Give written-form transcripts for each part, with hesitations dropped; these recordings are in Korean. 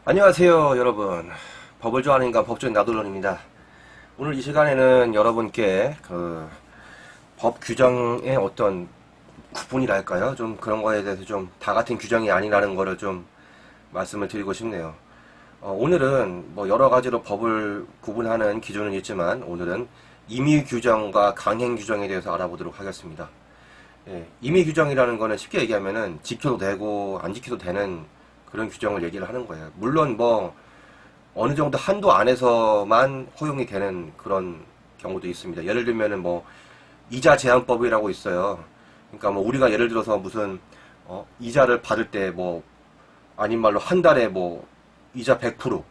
안녕하세요 여러분, 법을 좋아하는 인간 법조인 나돌론입니다. 오늘 이 시간에는 여러분께 법 규정의 어떤 구분이랄까요, 좀 그런 거에 대해서 좀 다 같은 규정이 아니라는 거를 좀 말씀을 드리고 싶네요. 오늘은 뭐 여러 가지로 법을 구분하는 기준은 있지만 오늘은 임의 규정과 강행 규정에 대해서 알아보도록 하겠습니다. 임의 규정이라는 거는 쉽게 얘기하면은 지켜도 되고 안 지켜도 되는 그런 규정을 얘기를 하는 거예요. 물론 뭐 어느 정도 한도 안에서만 허용이 되는 그런 경우도 있습니다. 예를 들면은 뭐 이자 제한법이라고 있어요. 그러니까 뭐 우리가 예를 들어서 무슨 이자를 받을 때 뭐 아닌 말로 한 달에 뭐 이자 100%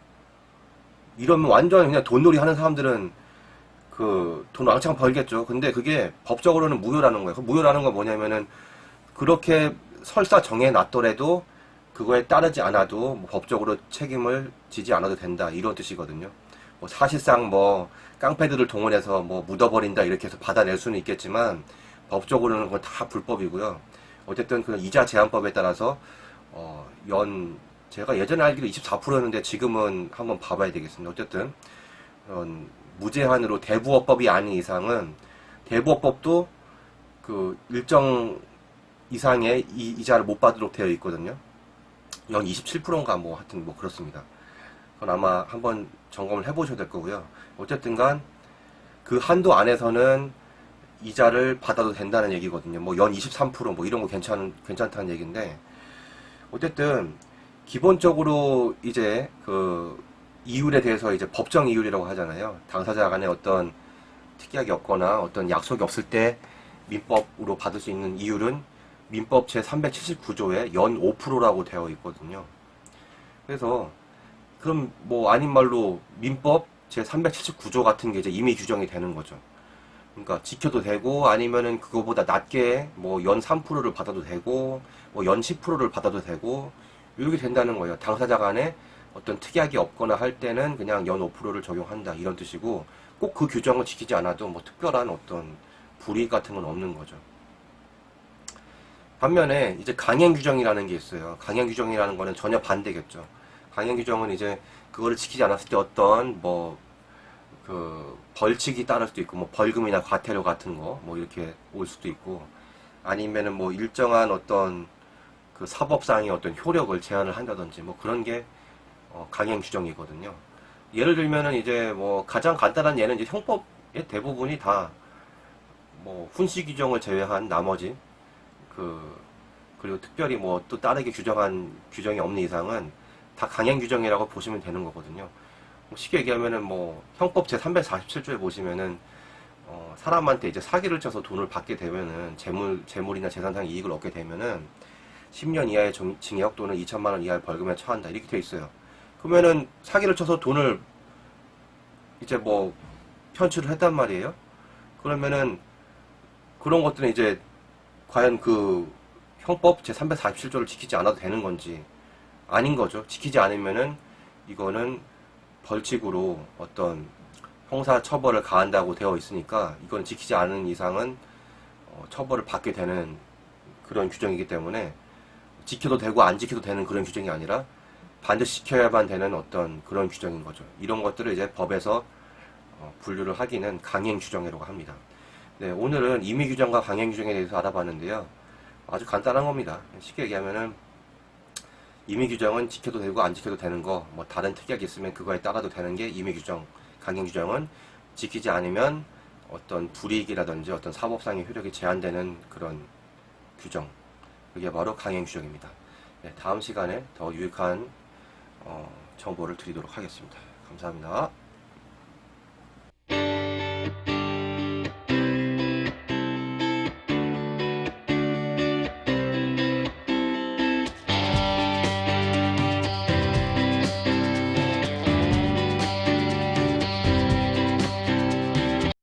이러면 완전 그냥 돈놀이 하는 사람들은 그 돈 왕창 벌겠죠. 근데 그게 법적으로는 무효라는 거예요. 무효라는 건 뭐냐면은 그렇게 설사 정해놨더라도 그거에 따르지 않아도 뭐 법적으로 책임을 지지 않아도 된다, 이런 뜻이거든요. 뭐 사실상 뭐 깡패들을 동원해서 뭐 묻어버린다 이렇게 해서 받아낼 수는 있겠지만 법적으로는 그건 다 불법이고요. 어쨌든 그 이자 제한법에 따라서 제가 예전에 알기로 24%였는데 지금은 한번 봐봐야 되겠습니다. 어쨌든 무제한으로 대부업법이 아닌 이상은 대부업법도 그 일정 이상의 이자를 못 받도록 되어 있거든요. 연 27%인가 뭐 하여튼 뭐 그렇습니다. 그건 아마 한번 점검을 해보셔야 될 거고요. 어쨌든 간 그 한도 안에서는 이자를 받아도 된다는 얘기거든요. 뭐 연 23%뭐 이런 거 괜찮다는 얘기인데, 어쨌든 기본적으로 이제 그 이율에 대해서 이제 법정 이율이라고 하잖아요. 당사자 간에 어떤 특약이 없거나 어떤 약속이 없을 때 민법으로 받을 수 있는 이율은 민법 제379조에 연 5%라고 되어 있거든요. 그래서 그럼 뭐 아닌 말로 민법 제379조 같은 게 이제 임의 규정이 되는 거죠. 그러니까 지켜도 되고 아니면은 그거보다 낮게 뭐 연 3%를 받아도 되고 뭐 연 10%를 받아도 되고 이렇게 된다는 거예요. 당사자 간에 어떤 특약이 없거나 할 때는 그냥 연 5%를 적용한다, 이런 뜻이고, 꼭 그 규정을 지키지 않아도 뭐 특별한 어떤 불이익 같은 건 없는 거죠. 반면에 이제 강행 규정이라는 게 있어요. 강행 규정이라는 거는 전혀 반대겠죠. 강행 규정은 이제 그거를 지키지 않았을 때 어떤 뭐 그 벌칙이 따를 수도 있고, 뭐 벌금이나 과태료 같은 거 뭐 이렇게 올 수도 있고, 아니면은 뭐 일정한 어떤 그 사법상의 어떤 효력을 제한을 한다든지 뭐 그런 게 강행 규정이거든요. 예를 들면은 이제 뭐 가장 간단한 예는 이제 형법의 대부분이 다 뭐 훈시 규정을 제외한 나머지 그리고 특별히 뭐 또 다르게 규정한 규정이 없는 이상은 다 강행 규정이라고 보시면 되는 거거든요. 쉽게 얘기하면은 뭐 형법 제347조에 보시면은 사람한테 이제 사기를 쳐서 돈을 받게 되면은 재물이나 재산상 이익을 얻게 되면은 10년 이하의 징역 또는 2천만 원 이하의 벌금에 처한다, 이렇게 돼 있어요. 그러면은 사기를 쳐서 돈을 이제 뭐 편취를 했단 말이에요. 그러면은 그런 것들은 이제 과연 그 형법 제347조를 지키지 않아도 되는 건지 아닌 거죠. 지키지 않으면은 이거는 벌칙으로 어떤 형사 처벌을 가한다고 되어 있으니까 이건 지키지 않은 이상은 처벌을 받게 되는 그런 규정이기 때문에 지켜도 되고 안 지켜도 되는 그런 규정이 아니라 반드시 지켜야만 되는 어떤 그런 규정인 거죠. 이런 것들을 이제 법에서 분류를 하기는 강행 규정이라고 합니다. 네, 오늘은 임의 규정과 강행 규정에 대해서 알아봤는데요. 아주 간단한 겁니다. 쉽게 얘기하면은 임의 규정은 지켜도 되고 안 지켜도 되는 거, 뭐 다른 특약이 있으면 그거에 따라도 되는 게 임의 규정. 강행 규정은 지키지 않으면 어떤 불이익이라든지 어떤 사법상의 효력이 제한되는 그런 규정. 그게 바로 강행 규정입니다. 네, 다음 시간에 더 유익한 정보를 드리도록 하겠습니다. 감사합니다.